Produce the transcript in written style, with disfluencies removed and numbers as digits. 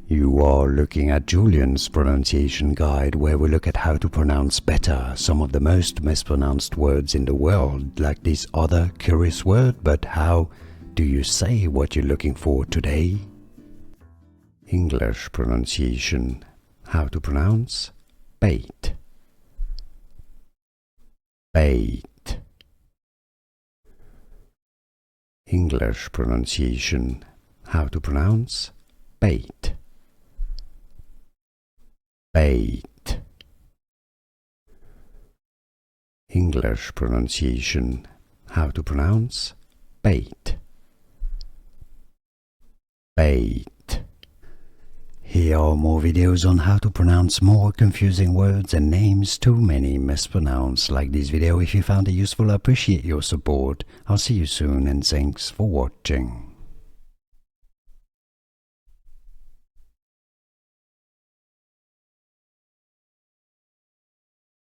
You are looking at Julian's pronunciation guide, where we look at how to pronounce better some of the most mispronounced words in the world, like this other curious word. But how do you say what you're looking for today? English pronunciation. How to pronounce bait. Bait. English pronunciation. How to pronounce bait. Bait. English pronunciation. How to pronounce bait. Bait. Here are more videos on how to pronounce more confusing words and names too many mispronounced. Like this video if you found it useful. I appreciate your support. I'll see you soon and thanks for watching.